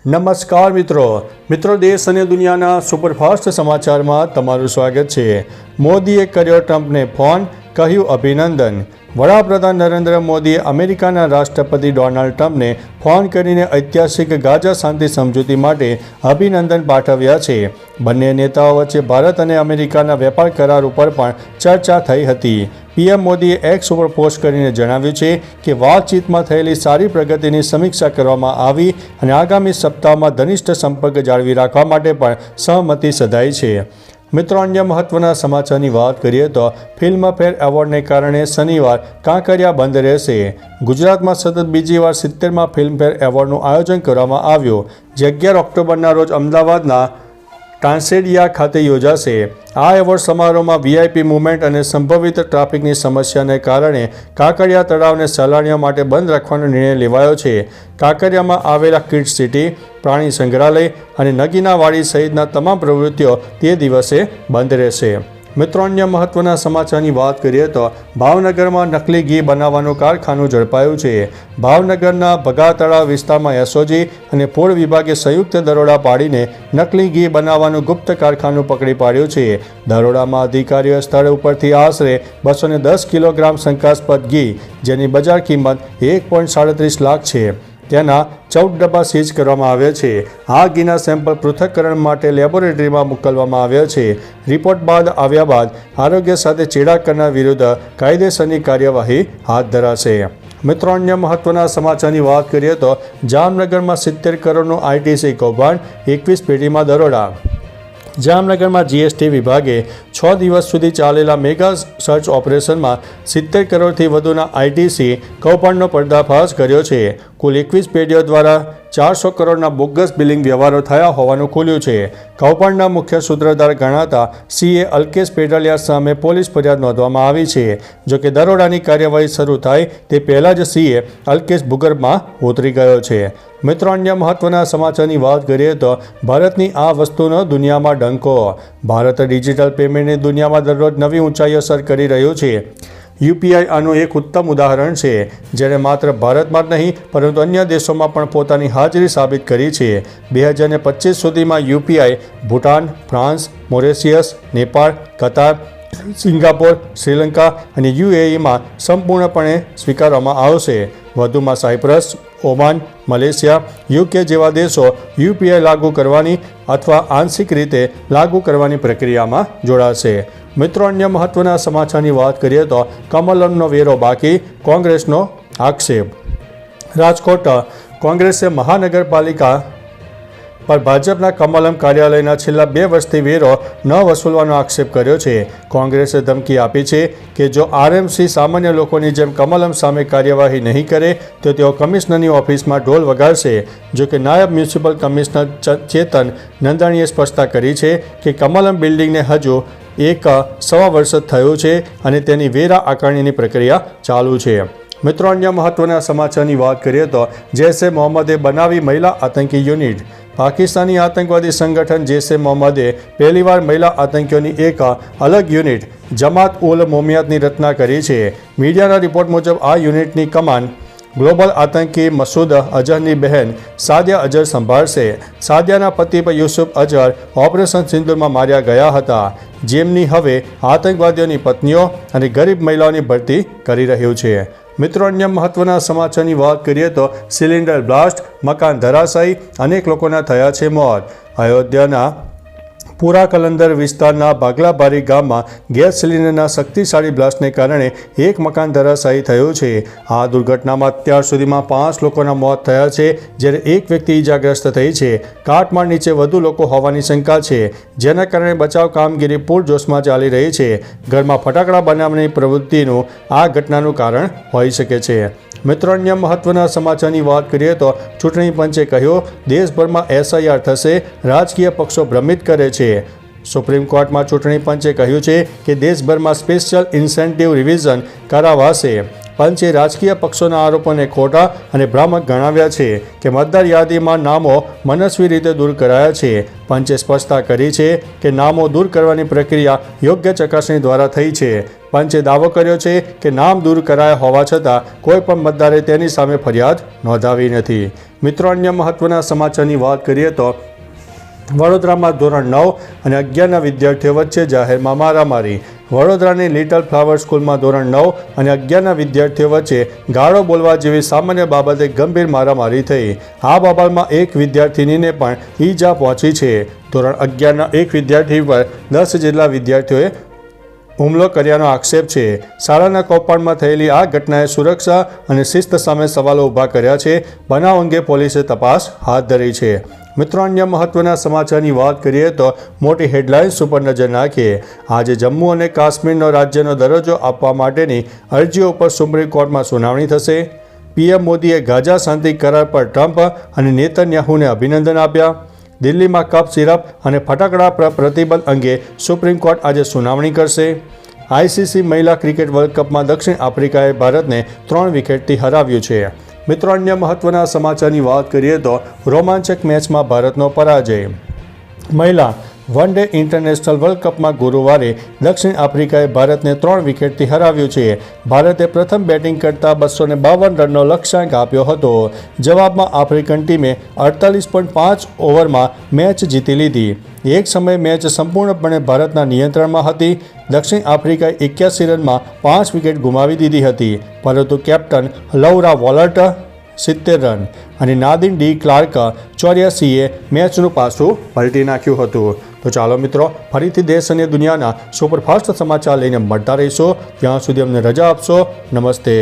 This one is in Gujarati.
નમસ્કાર મિત્રો દેશ અને દુનિયાના સુપરફાસ્ટ સમાચારમાં તમારું સ્વાગત છે। મોદીએ કર્યો ટ્રમ્પને ફોન, કહ્યું અભિનંદન। વડાપ્રધાન નરેન્દ્ર મોદીએ અમેરિકાના રાષ્ટ્રપતિ ડોનાલ્ડ ટ્રમ્પને ફોન કરીને ઐતિહાસિક ગાઝા શાંતિ સમજૂતી માટે અભિનંદન પાઠવ્યા છે। બંને નેતાઓ વચ્ચે ભારત અને અમેરિકાના વેપાર કરાર ઉપર પણ ચર્ચા થઈ હતી। પીએમ મોદીએ એક્સ ઉપર પોસ્ટ કરીને જણાવ્યું છે કે વાતચીતમાં થયેલી સારી પ્રગતિની સમીક્ષા કરવામાં આવી અને આગામી સપ્તાહમાં ઘનિષ્ઠ સંપર્ક જાળવી રાખવા માટે પણ સહમતિ સધાઈ છે। મિત્રો, અન્ય મહત્વના સમાચારની વાત કરીએ તો ફિલ્મફેર એવોર્ડને કારણે શનિવાર કાંકરિયા બંધ રહેશે। ગુજરાતમાં સતત બીજી વાર 70મા ફિલ્મફેર એવોર્ડનું આયોજન કરવામાં આવ્યું, જે 11 ઓક્ટોબરના રોજ અમદાવાદના ટાંસેડિયા ખાતે યોજાશે। આ એવોર્ડ સમારોહમાં વીઆઈપી મુવમેન્ટ અને સંભવિત ટ્રાફિકની સમસ્યાને કારણે કાંકરિયા તળાવને સહેલાણીઓ માટે બંધ રાખવાનો નિર્ણય લેવાયો છે। કાંકરિયામાં આવેલા કિડ્સ સિટી, પ્રાણી સંગ્રહાલય અને નગીનાવાડી સહિતના તમામ પ્રવૃત્તિઓ તે દિવસે બંધ રહેશે। મિત્રો, અન્ય મહત્વના સમાચારની વાત કરીએ તો ભાવનગરમાં નકલી ઘી બનાવવાનું કારખાનું ઝડપાયું છે। ભાવનગરના ભગા તળાવ વિસ્તારમાં એસઓજી અને ફૂડ વિભાગે સંયુક્ત દરોડા પાડીને નકલી ઘી બનાવવાનું ગુપ્ત કારખાનું પકડી પાડ્યું છે। દરોડામાં અધિકારીઓએ સ્થળ ઉપરથી આશરે 210 કિલોગ્રામ શંકાસ્પદ ઘી, જેની બજાર કિંમત 1.37 લાખ છે, તેના 14 ડબ્બા સીઝ કરવામાં આવ્યા છે। આ ઘીના સેમ્પલ પૃથ્થકરણ માટે લેબોરેટરીમાં મોકલવામાં આવ્યા છે। રિપોર્ટ આવ્યા બાદ આરોગ્ય સાથે ચેડા કરનાર વિરુદ્ધ કાયદેસરની કાર્યવાહી હાથ ધરાશે। મિત્રો, અન્ય મહત્વના સમાચારની વાત કરીએ તો જામનગરમાં 70 કરોડનું આઈટીસી કૌભાંડ, 21 પેઢીમાં દરોડા। જામનગરમાં જીએસટી વિભાગે 6 દિવસ સુધી ચાલેલા મેગા સર્ચ ઓપરેશનમાં 70 કરોડથી વધુના આઈટીસી કૌભાંડનો પર્દાફાશ કર્યો છે। કુલ 21 પેઢીઓ દ્વારા 400 કરોડના બોગસ બિલિંગ વ્યવહારો થયા હોવાનું ખુલ્યું છે। કૌભાંડના મુખ્ય સૂત્રધાર ગણાતા સીએ અલ્કેશ પેટલિયા સામે પોલીસ ફરિયાદ નોંધવામાં આવી છે। જોકે દરોડાની કાર્યવાહી શરૂ થાય તે પહેલાં જ સીએ અલ્કેશ ભૂગર્ભમાં ઉતરી ગયો છે। મિત્રો, અન્ય મહત્વના સમાચારની વાત કરીએ તો ભારતની આ વસ્તુનો દુનિયામાં ડંકો। ભારત ડિજિટલ પેમેન્ટની દુનિયામાં દરરોજ નવી ઊંચાઈઓ સર કરી રહ્યું છે। યુપીઆઈ આનું એક ઉત્તમ ઉદાહરણ છે, જેણે માત્ર ભારતમાં જ નહીં પરંતુ અન્ય દેશોમાં પણ પોતાની હાજરી સાબિત કરી છે। 2025 સુધીમાં UPI Bhutan, France, Mauritius, Nepal, Qatar, Singapore, Sri Lanka અને યુએઈમાં સંપૂર્ણપણે સ્વીકારવામાં આવશે। વધુમાં સાયપ્રસ, ઓમાન, મલેશિયા, યુકે જેવા દેશો યુપીઆઈ લાગુ કરવાની અથવા આંશિક રીતે લાગુ કરવાની પ્રક્રિયામાં જોડાશે। મિત્રો, અન્ય મહત્વના સમાચારની વાત કરીએ તો કમલમનો વેરો બાકી, કોંગ્રેસનો આક્ષેપ। રાજકોટ કોંગ્રેસે મહાનગરપાલિકા પર ભાજપના કમલમ કાર્યાલયના છેલ્લા 2 વર્ષથી વેરો ન વસૂલવાનો આક્ષેપ કર્યો છે। કોંગ્રેસે ધમકી આપી છે કે જો આરએમસી સામાન્ય લોકોની જેમ કમલમ સામે કાર્યવાહી નહીં કરે તો તેઓ કમિશનરની ઓફિસમાં ઢોલ વગાડશે। જોકે નાયબ મ્યુનિસિપલ કમિશનર ચેતન નંદાણીએ સ્પષ્ટતા કરી છે કે કમલમ બિલ્ડિંગને હજુ 1.25 વર્ષ થયું છે અને તેની વેરા આકારણીની પ્રક્રિયા ચાલુ છે। મિત્રો, અન્ય મહત્વના સમાચારની વાત કરીએ તો જૈશ એ મોહમ્મદે બનાવી મહિલા આતંકી યુનિટ। પાકિસ્તાની આતંકવાદી સંગઠન જૈશ એ મોહમ્મદે પહેલીવાર મહિલા આતંકીઓની એક અલગ યુનિટ જમાત ઉલ મોમિયાતની રચના કરી છે। મીડિયાના રિપોર્ટ મુજબ આ યુનિટની કમાન ગ્લોબલ આતંકી મસૂદ અઝહરની બહેન સાદિયા અઝહર સંભાળશે। સાદિયાના પતિ યુસુફ અઝહર ઓપરેશન સિંદૂરમાં માર્યા ગયા હતા, જેમની હવે આતંકવાદીઓની પત્નીઓ અને ગરીબ મહિલાઓની ભરતી કરી રહ્યું છે। મિત્રો, અન્ય મહત્વના સમાચારની વાત કરીએ તો સિલિન્ડર બ્લાસ્ટ, મકાન ધરાશાયી, અનેક લોકોના થયા છે મોત। અયોધ્યાના પુરા કલંદર વિસ્તારના બાગલાબારી ગામમાં ગેસ સિલિન્ડરના શક્તિશાળી બ્લાસ્ટને કારણે એક મકાન ધરાશાયી થયું છે। આ દુર્ઘટનામાં અત્યાર સુધીમાં 5 લોકોના મોત થયા છે, જ્યારે એક વ્યક્તિ ઈજાગ્રસ્ત થઈ છે। કાટમાળ નીચે વધુ લોકો હોવાની શંકા છે, જેના કારણે બચાવ કામગીરી પૂરજોશમાં ચાલી રહી છે। ઘરમાં ફટાકડા બનાવવાની પ્રવૃત્તિનું આ ઘટનાનું કારણ હોઈ શકે છે। મિત્રો, અન્ય મહત્વના સમાચારની વાત કરીએ તો ચૂંટણી પંચે કહ્યું દેશભરમાં એસઆઈઆર થશે, રાજકીય પક્ષો ભ્રમિત કરે છે। સુપ્રીમ કોર્ટમાં ચૂંટણી પંચે કહ્યું છે કે દેશભરમાં સ્પેશિયલ ઇન્સેન્ટિવ રિવિઝન કરાવાશે। પંચે રાજકીય પક્ષોના આરોપોને ખોટા અને ભ્રામક ગણાવ્યા છે કે મતદાર યાદીમાં નામો મનસ્વી રીતે દૂર કરાયા છે. પંચે સ્પષ્ટતા કરી છે કે નામો દૂર કરવાની પ્રક્રિયા યોગ્ય ચકાસણી દ્વારા થઈ છે. પંચે દાવો કર્યો છે કે નામ દૂર કરાયા હોવા છતાં કોઈ પણ મતદારે તેની સામે ફરિયાદ નોંધાવી નથી. મિત્રો, અન્ય મહત્વના સમાચારની વાત કરીએ તો વડોદરામાં ધોરણ 9 અને 11ના વિદ્યાર્થીઓ વચ્ચે જાહેરમાં મારામારી. વડોદરાની લિટલ ફ્લાવર સ્કૂલમાં ધોરણ 9 અને 11ના વિદ્યાર્થીઓ વચ્ચે ગાળો બોલવા જેવી સામાન્ય બાબતે ગંભીર મારામારી થઈ. આ બાબતમાં એક વિદ્યાર્થિનીને પણ ઈજા પહોંચી છે. ધોરણ 11ના એક વિદ્યાર્થી પર 10 જેટલા વિદ્યાર્થીઓએ હુમલો કર્યાનો આક્ષેપ છે. શાળાના કૌભાંડમાં થયેલી આ ઘટનાએ સુરક્ષા અને શિસ્ત સામે સવાલો ઊભા કર્યા છે. બનાવ અંગે પોલીસે તપાસ હાથ ધરી છે. મિત્રો, અન્ય મહત્વના સમાચારની વાત કરીએ તો મોટી હેડલાઇન્સ ઉપર નજર નાખીએ. આજે જમ્મુ અને કાશ્મીરનો રાજ્યનો દરજ્જો આપવા માટેની અરજીઓ ઉપર સુપ્રીમ કોર્ટમાં સુનાવણી થશે. પીએમ મોદીએ ગાઝા શાંતિ કરાર પર ટ્રમ્પ અને નેતન્યાહુને અભિનંદન આપ્યા. દિલ્હીમાં કફ સિરપ અને ફટાકડા પર પ્રતિબંધ અંગે સુપ્રીમ કોર્ટ આજે સુનાવણી કરશે. આઈસીસી મહિલા ક્રિકેટ વર્લ્ડ કપમાં દક્ષિણ આફ્રિકાએ ભારતને 3 વિકેટથી હરાવ્યું છે. મિત્રો, અન્ય મહત્વના સમાચારની વાત કરીએ તો રોમાંચક મેચમાં ભારતનો પરાજય. મહિલા વન ડે ઇન્ટરનેશનલ વર્લ્ડ કપમાં ગુરુવારે દક્ષિણ આફ્રિકાએ ભારતને 3 વિકેટથી હરાવ્યું છે. ભારતે પ્રથમ બેટિંગ કરતાં 252 રનનો લક્ષ્યાંક આપ્યો હતો. જવાબમાં આફ્રિકન ટીમે 48.5 ઓવરમાં મેચ જીતી લીધી. એક સમયે મેચ સંપૂર્ણપણે ભારતના નિયંત્રણમાં હતી. દક્ષિણ આફ્રિકાએ 81 રનમાં 5 વિકેટ ગુમાવી દીધી હતી, પરંતુ કેપ્ટન લૌરા વોલર્ટ 70 રન અને નાદિન ડી ક્લાર્ક 84એ મેચનું પાસું પલટી નાખ્યું હતું. તો ચાલો મિત્રો, ફરીથી દેશ અને દુનિયાના સુપરફાસ્ટ સમાચાર લઈને મળતા રહીશો. ત્યાં સુધી અમને રજા આપશો. નમસ્તે.